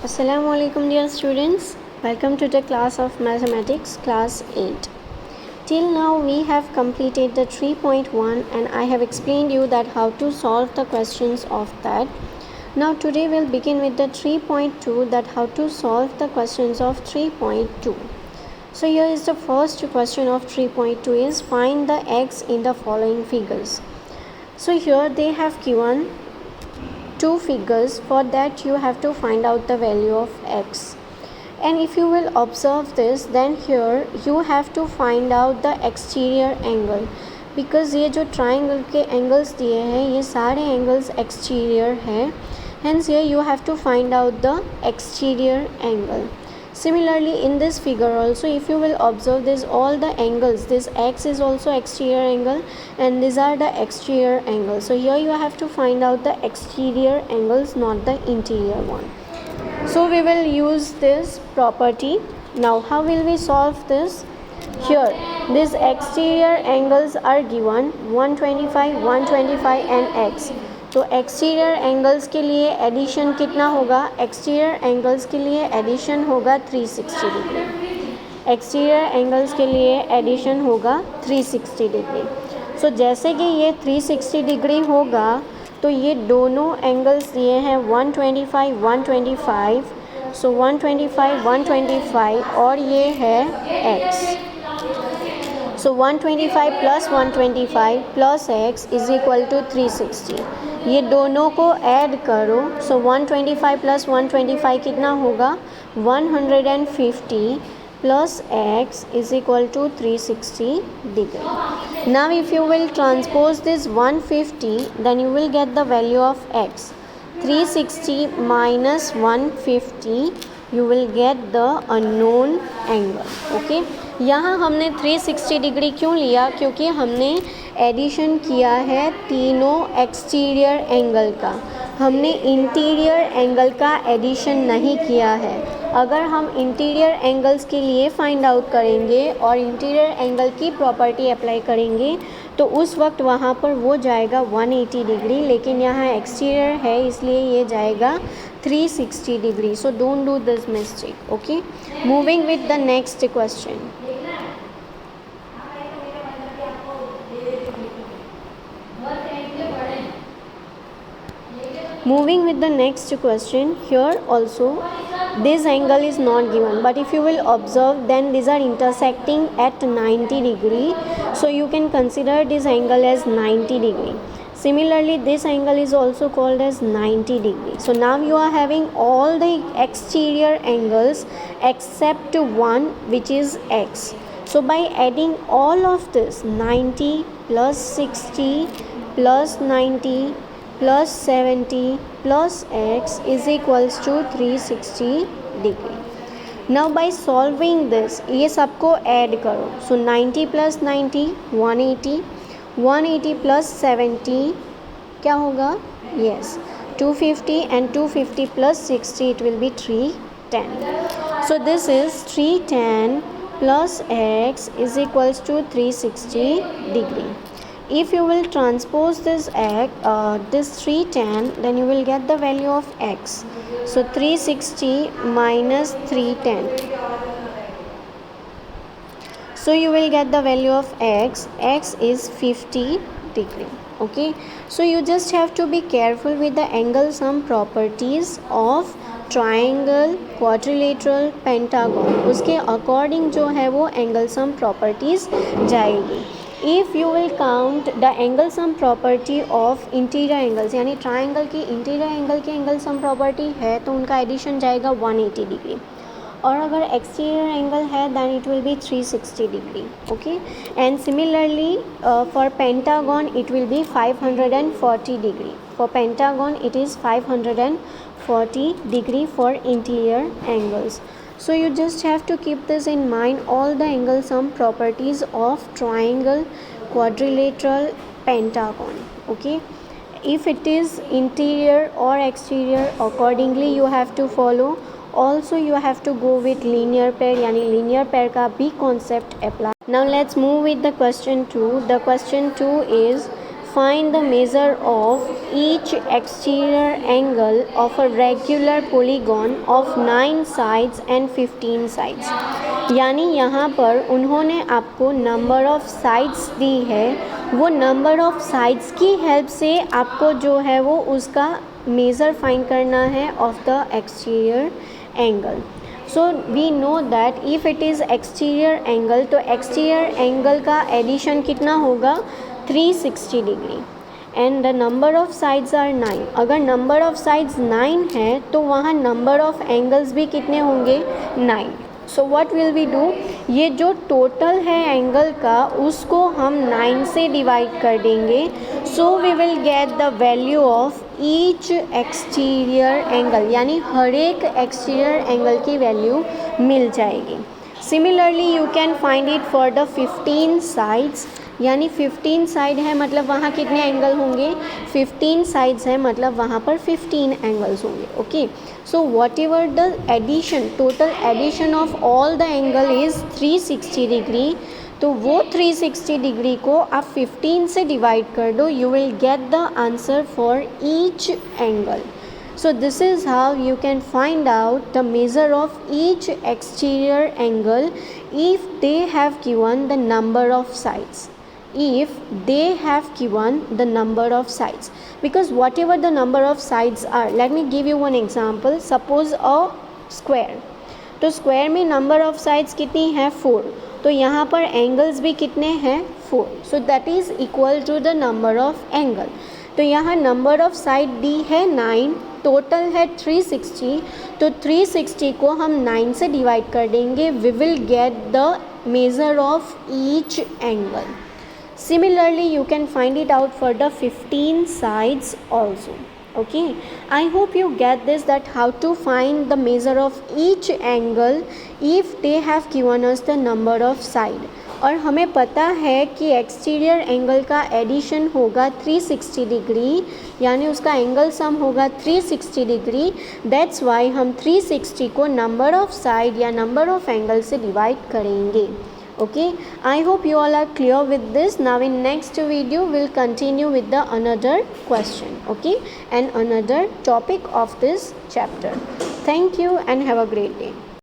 Assalamu alaikum dear students, welcome to the class of mathematics class 8. Till now we have completed the 3.1 and I have explained you that how to solve the questions of that. Now today we'll begin with the 3.2, that how to solve the questions of 3.2. So here is the first question of 3.2 is find the x in the following figures. So here they have given two figures. For that you have to find out the value of x, and if you will observe this, then here you have to find out the exterior angle, because ये जो triangle के angles दिए हैं ये सारे angles exterior हैं, hence here you have to find out the exterior angle. Similarly in this figure also, if you will observe this, all the angles, this x is also exterior angle and these are the exterior angles. So here you have to find out the exterior angles, not the interior one. So we will use this property. Now how will we solve this? Here these exterior angles are given 125, 125 and x. तो exterior angles के लिए addition कितना होगा? Exterior angles के लिए addition होगा 360 degree. Exterior angles के लिए एडिशन होगा 360 डिग्री। सो जैसे कि ये 360 डिग्री होगा तो ये दोनों एंगल्स दिए हैं 125, 125, सो 125, 125 और ये है x. So 125 plus 125 plus x is equal to 360. ये दोनों को ऐड करो. सो 125 प्लस 125 कितना होगा? 150 plus x is equal to 360 degree. Now if you will transpose this 150, then you will get the value of x. 360 minus 150 you will get the unknown angle. Okay, यहाँ हमने 360 degree क्यों लिया? क्योंकि हमने addition किया है तीनों एक्सटीरियर एंगल का, हमने इंटीरियर एंगल का एडिशन नहीं किया है. अगर हम इंटीरियर एंगल्स के लिए फाइंड आउट करेंगे और इंटीरियर एंगल की प्रॉपर्टी अप्लाई करेंगे तो उस वक्त वहाँ पर वो जाएगा 180 डिग्री, लेकिन यहाँ एक्सटीरियर है इसलिए ये जाएगा 360 degree. So don't do this mistake. Okay, moving with the next question. Moving with the next question, here also this angle is not given, but if you will observe, then these are intersecting at 90 degree, so you can consider this angle as 90 degree. Similarly this angle is also called as 90 degree. So now you are having all the exterior angles except one, which is x. So by adding all of this, 90 plus 60 plus 90 plus 70 plus x is equals to 360 degree. Now by solving this, ये सबको add करो. So 90 plus 90 180, 180 plus 70 क्या होगा? Yes, 250 and 250 plus 60 it will be 310. So this is 310 plus x is equals to 360 degree. If you will transpose this 310, then you will get the value of x. So 360 minus 310. So you will get the value of x. X is 50 degree. Okay. So you just have to be careful with the angle sum properties of triangle, quadrilateral, pentagon. उसके according जो है वो angle sum properties जाएगी. If you will count the angle sum property of interior angles, यानी triangle की interior angle की angle sum property है तो उनका addition जाएगा 180 डिग्री, और अगर exterior angle है then it will be 360 degree. Okay, and similarly for pentagon it will be 540 degree. For pentagon it is 540 degree for interior angles. So you just have to keep this in mind, all the angle sum properties of triangle, quadrilateral, pentagon. Okay, if it is interior or exterior, accordingly you have to follow. Also you have to go with linear pair, यानी linear pair का भी concept apply. Now let's move with the question 2. The question 2 is find the measure of each exterior angle of a regular polygon of 9 sides and 15 sides। यानी यहाँ पर उन्होंने आपको number of sides दी है, वो number of sides की help से आपको जो है वो उसका मेज़र फाइंड करना है of the exterior angle. So we know that if it is exterior angle, तो एक्सटीरियर एंगल का एडिशन कितना होगा 360 degree and the number of sides are 9। अगर नंबर ऑफ साइड्स 9 है तो वहाँ नंबर ऑफ एंगल्स भी कितने होंगे 9। So what will we do, ये जो टोटल है एंगल का उसको हम 9 से डिवाइड कर देंगे। So we will get the value of each exterior angle, यानी हर एक एक्सटीरियर एंगल की वैल्यू मिल जाएगी। Similarly you can find it for the 15 sides, यानी 15 साइड है मतलब वहाँ कितने एंगल होंगे 15 साइड्स है मतलब वहाँ पर 15 एंगल्स होंगे। Okay, so whatever the addition, total addition of all the angle is 360 degree. तो वो 360 डिग्री को आप 15 से डिवाइड कर दो, you will get the answer for each angle. So this is how you can find out the measure of each exterior angle if they have given the number of sides. If they have given the number of sides, because whatever the number of sides are, let me give you one example. Suppose a square, तो square में number of sides कितनी है 4, तो यहाँ पर angles भी कितने हैं 4, so that is equal to the number of angle. तो यहाँ नंबर ऑफ साइड दी है 9, टोटल है 360, तो 360 को हम 9 से डिवाइड कर देंगे, we will get the measure of each angle. Similarly you can find it out for the 15 sides also। Okay, I hope you get this, that how to find the measure of each angle if they have given us the number of side। और हमें पता है कि exterior angle का addition होगा 360 degree, यानी उसका angle sum होगा 360 डिग्री। दैट्स वाई हम 360 को नंबर ऑफ साइड या नंबर ऑफ एंगल से डिवाइड करेंगे। Okay, I hope you all are clear with this. Now in next video we'll continue with the another question, okay, and another topic of this chapter. Thank you and have a great day.